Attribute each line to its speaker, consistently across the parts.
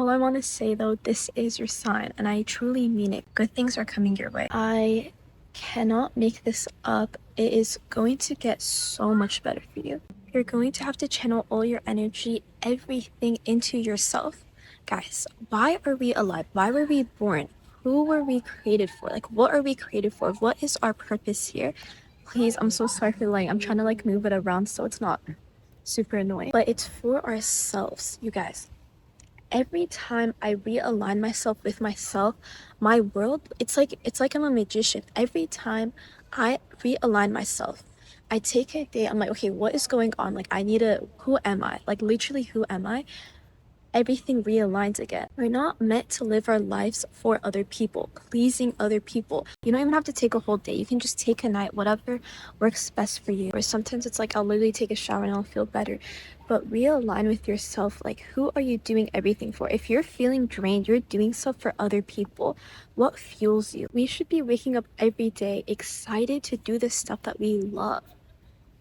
Speaker 1: All I want to say though, this is your sign, and I truly mean it. Good things are coming your way. I cannot make this up. It is going to get so much better for you. You're going to have to channel all your energy, everything into yourself. Guys, why are we alive? Why were we born? Who were we created for? Like, what are we created for? What is our purpose here? Please, I'm so sorry for I'm trying to like move it around so it's not super annoying. But it's for ourselves, you guys. Every time I realign myself with myself, my world, it's like I'm a magician. Every time I realign myself, I take a day, I'm like, okay, what is going on? Like, who am I? Like, literally, who am I? Everything realigns again. We're not meant to live our lives for other people, pleasing other people. You don't even have to take a whole day. You can just take a night, whatever works best for you. Or sometimes it's like I'll literally take a shower and I'll feel better. But realign with yourself. Like, who are you doing everything for? If you're feeling drained, you're doing stuff for other people. What fuels you? We should be waking up every day excited to do the stuff that we love.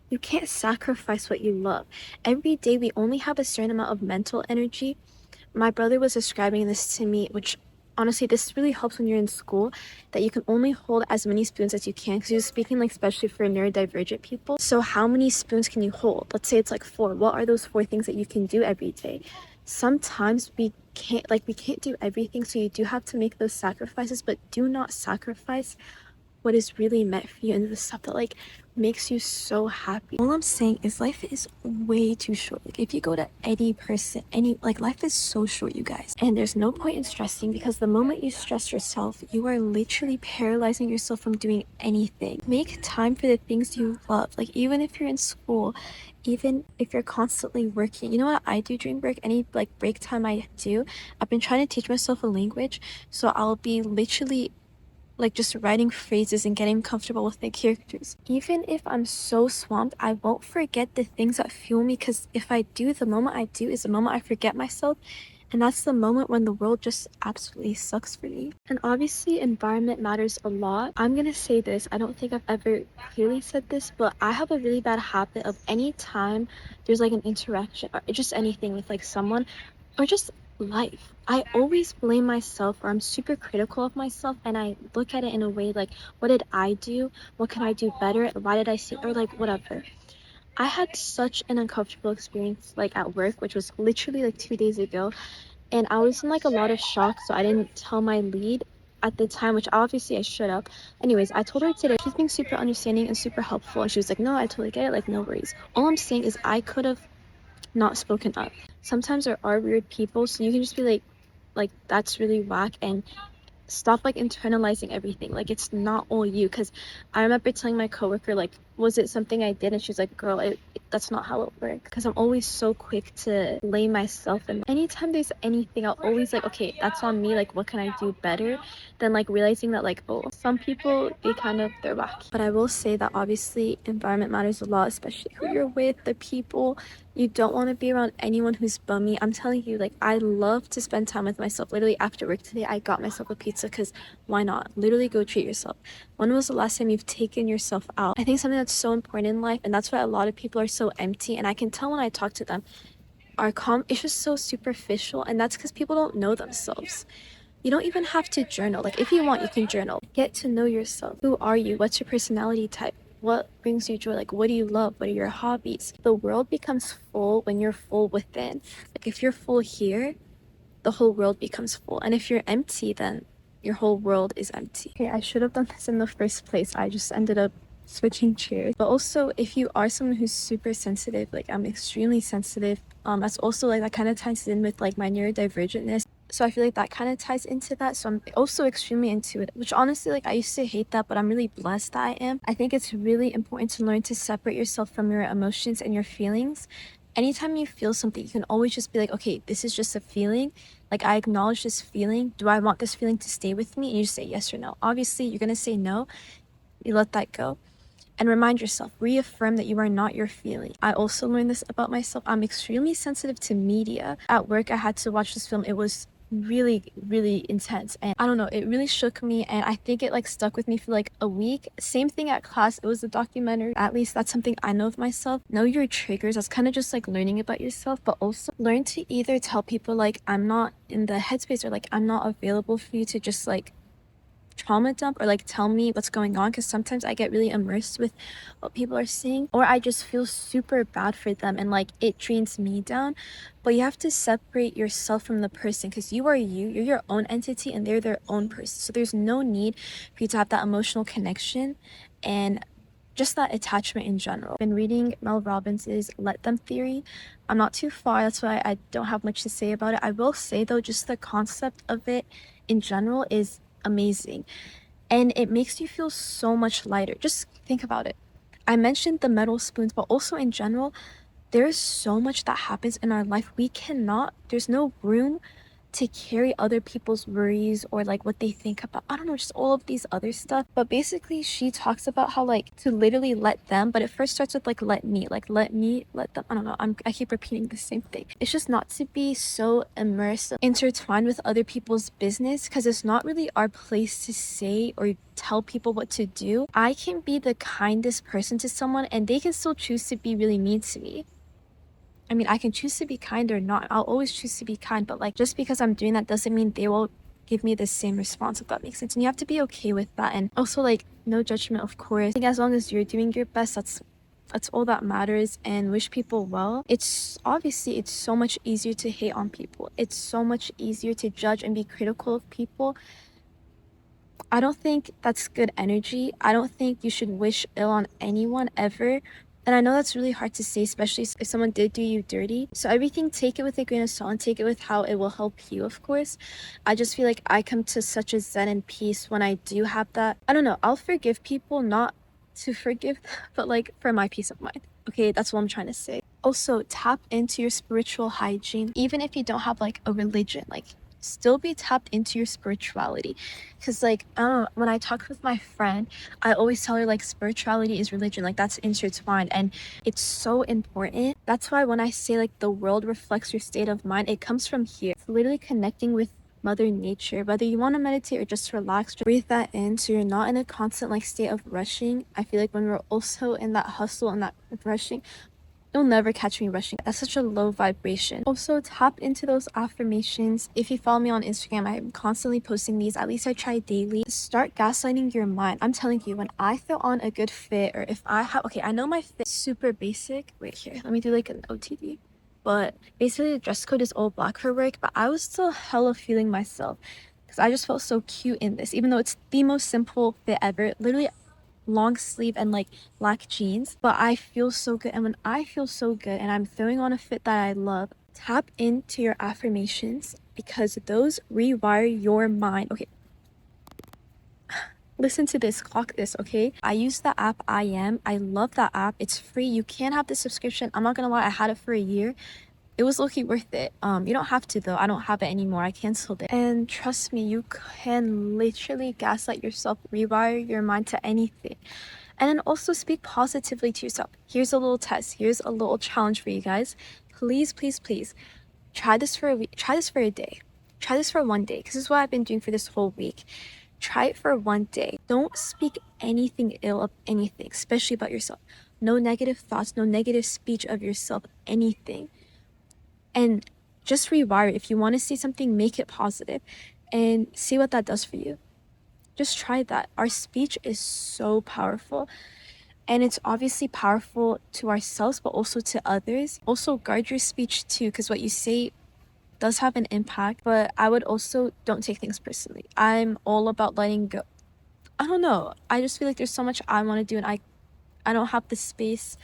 Speaker 1: You can't sacrifice what you love. Every day we only have a certain amount of mental energy. My brother was describing this to me, which honestly, this really helps when you're in school, that you can only hold as many spoons as you can, because he was speaking like especially for neurodivergent people. So how many spoons can you hold? Let's say it's like 4. What are those 4 things that you can do every day? Sometimes we can't do everything, so you do have to make those sacrifices, but do not sacrifice what is really meant for you and the stuff that like makes you so happy. All I'm saying is life is way too short. Like, if you go to any person, life is so short, you guys. And there's no point in stressing, because the moment you stress yourself, you are literally paralyzing yourself from doing anything. Make time for the things you love. Like, even if you're in school, even if you're constantly working, you know what I do during break? Any like break time I do, I've been trying to teach myself a language, so I'll be literally like just writing phrases and getting comfortable with the characters. Even if I'm so swamped, I won't forget the things that fuel me, because if I do, the moment I do is the moment I forget myself, and that's the moment when the world just absolutely sucks for me. And obviously environment matters a lot. I'm gonna say this, I don't think I've ever clearly said this, but I have a really bad habit of any time there's like an interaction or just anything with like someone or just life, I always blame myself, or I'm super critical of myself, and I look at it in a way like, what did I do? What can I do better? Why did I say, or like whatever. I had such an uncomfortable experience like at work, which was literally like 2 days ago, and I was in like a lot of shock, so I didn't tell my lead at the time, which obviously I should have. Anyways, I told her today. She's being super understanding and super helpful, and she was like, no, I totally get it, like no worries. All I'm saying is I could have not spoken up. Sometimes there are weird people, so you can just be like that's really whack, and stop like internalizing everything. Like, it's not all you. Because I remember telling my coworker, like, was it something I did? And she's like, girl, that's not how it works. Because I'm always so quick to blame myself, and anytime there's anything, I'll always like, okay, that's on me, like what can I do better, than like realizing that like, oh, some people, they're wacky. But I will say that obviously environment matters a lot, especially who you're with, the people. You don't want to be around anyone who's bummy. I'm telling you, like, I love to spend time with myself. Literally after work today, I got myself a pizza, because why not? Literally go treat yourself. When was the last time you've taken yourself out? I think something that's so important in life, and that's why a lot of people are so empty, and I can tell when I talk to them, it's just so superficial, and that's because people don't know themselves. You don't even have to journal. Like, if you want, you can journal. Get to know yourself. Who are you? What's your personality type? What brings you joy? Like, what do you love? What are your hobbies? The world becomes full when you're full within. Like, if you're full here, the whole world becomes full. And if you're empty, then your whole world is empty. Okay, I should have done this in the first place. I just ended up switching chairs. But also, if you are someone who's super sensitive, like I'm extremely sensitive, that's also like that kind of ties in with like my neurodivergentness. So I feel like that kind of ties into that. So I'm also extremely into it, which honestly, like I used to hate that, but I'm really blessed that I am. I think it's really important to learn to separate yourself from your emotions and your feelings. Anytime you feel something, you can always just be like, okay, this is just a feeling. Like, I acknowledge this feeling. Do I want this feeling to stay with me? And you just say yes or no. Obviously, you're going to say no. You let that go. And remind yourself, reaffirm that you are not your feeling. I also learned this about myself. I'm extremely sensitive to media. At work, I had to watch this film. It was really, really intense. And I don't know, it really shook me, and I think it like stuck with me for like a week. Same thing at class, it was a documentary. At least that's something I know of myself. Know your triggers. That's kind of just like learning about yourself, but also learn to either tell people like I'm not in the headspace, or like I'm not available for you to just like trauma dump, or like tell me what's going on, because sometimes I get really immersed with what people are saying, or I just feel super bad for them and like it drains me down. But you have to separate yourself from the person, because you are you're your own entity and they're their own person. So there's no need for you to have that emotional connection and just that attachment in general. I've been reading Mel Robbins's Let Them theory. I'm not too far, that's why I don't have much to say about it. I will say though, just the concept of it in general is amazing, and it makes you feel so much lighter. Just think about it. I mentioned the metal spoons, but also in general, there's so much that happens in our life. There's no room to carry other people's worries or like what they think about, I don't know, just all of these other stuff. But basically she talks about how like to literally let them, but it first starts with like let me, let them. I don't know, I keep repeating the same thing. It's just not to be so immersed, intertwined with other people's business, because it's not really our place to say or tell people what to do. I can be the kindest person to someone and they can still choose to be really mean to me. I mean, I can choose to be kind or not. I'll always choose to be kind, but like just because I'm doing that doesn't mean they will give me the same response, if that makes sense. And you have to be okay with that. And also like no judgment, of course. I think as long as you're doing your best, that's all that matters, and wish people well. It's obviously it's so much easier to hate on people. It's so much easier to judge and be critical of people. I don't think that's good energy. I don't think you should wish ill on anyone ever. And I know that's really hard to say, especially if someone did do you dirty. So everything, take it with a grain of salt and take it with how it will help you, of course. I just feel like I come to such a zen and peace when I do have that. I don't know, I'll forgive people, not to forgive, but like for my peace of mind. Okay, that's what I'm trying to say. Also, tap into your spiritual hygiene. Even if you don't have like a religion, like still be tapped into your spirituality. Because like I don't know, when I talk with my friend, I always tell her like spirituality is religion, like that's intertwined and it's so important. That's why when I say like the world reflects your state of mind, it comes from here. It's literally connecting with Mother Nature. Whether you want to meditate or just relax, just breathe that in so you're not in a constant like state of rushing. I feel like when we're also in that hustle and that rushing, you'll never catch me rushing. That's such a low vibration. Also, tap into those affirmations. If you follow me on Instagram, I'm constantly posting these. At least I try daily. Start gaslighting your mind. I'm telling you, when I feel on a good fit, or if I have, okay, I know my fit is super basic. Wait here, let me do like an OTD. But basically the dress code is all black for work, but I was still hella feeling myself because I just felt so cute in this, even though it's the most simple fit ever. Literally long sleeve and like black jeans, but I feel so good. And when I feel so good and I'm throwing on a fit that I love, tap into your affirmations, because those rewire your mind. Okay, listen to this, clock this, okay? I use the app I love that app. It's free. You can have the subscription. I'm not gonna lie, I had it for a year. It was low-key worth it. You don't have to though. I don't have it anymore. I canceled it. And trust me, you can literally gaslight yourself, rewire your mind to anything. And then also speak positively to yourself. Here's a little test. Here's a little challenge for you guys. Please, please, please try this for a week. Try this for a day. Try this for one day, because this is what I've been doing for this whole week. Try it for one day. Don't speak anything ill of anything, especially about yourself. No negative thoughts, no negative speech of yourself, anything. And just rewire it. If you want to see something, make it positive and see what that does for you. Just try that. Our speech is so powerful, and it's obviously powerful to ourselves but also to others. Also guard your speech too, because what you say does have an impact, but I would also don't take things personally. I'm all about letting go. I don't know, I just feel like there's so much I want to do, and I don't have the space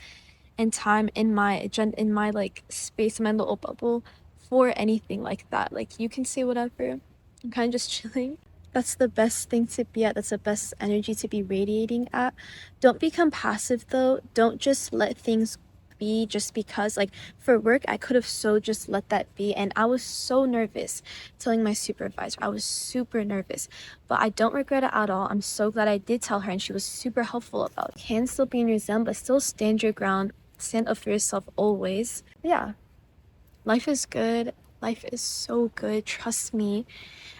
Speaker 1: and time in my agenda, in my like space, in my little bubble for anything like that. Like you can say whatever. I'm kind of just chilling. That's the best thing to be at. That's the best energy to be radiating at. Don't become passive though. Don't just let things be just because. Like for work, I could have so just let that be, and I was so nervous telling my supervisor. I was super nervous, but I don't regret it at all. I'm so glad I did tell her, and she was super helpful about it. Can still be in your zen, but still stand your ground. Stand up for yourself always. Yeah, life is good. Life is so good, trust me.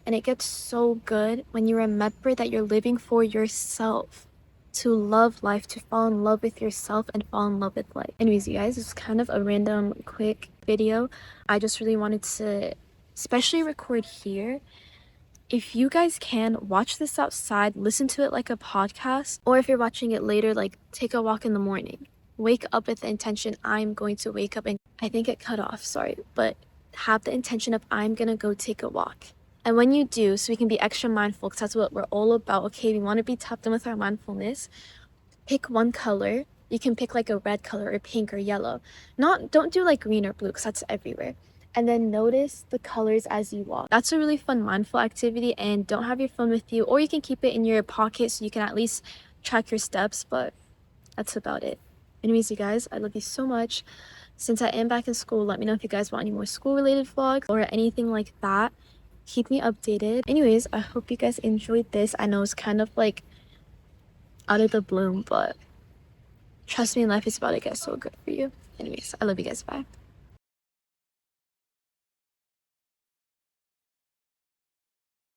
Speaker 1: And it gets so good when you remember that you're living for yourself. To love life, to fall in love with yourself and fall in love with life. Anyways, you guys, it's kind of a random quick video. I just really wanted to especially record here. If you guys can, watch this outside, listen to it like a podcast, or if you're watching it later, like take a walk in the morning. Wake up with the intention, I'm going to wake up, and I think it cut off, sorry, but have the intention of I'm gonna go take a walk. And when you do, so we can be extra mindful, because that's what we're all about, okay? We want to be tapped in with our mindfulness. Pick one color. You can pick like a red color or pink or yellow. Don't do like green or blue, because that's everywhere. And then notice the colors as you walk. That's a really fun mindful activity, and don't have your phone with you, or you can keep it in your pocket so you can at least track your steps, but that's about it. Anyways, you guys, I love you so much. Since I am back in school, let me know if you guys want any more school related vlogs or anything like that. Keep me updated. Anyways, I hope you guys enjoyed this. I know it's kind of like out of the bloom, but trust me, life is about to get so good for you. Anyways, I love you guys. Bye.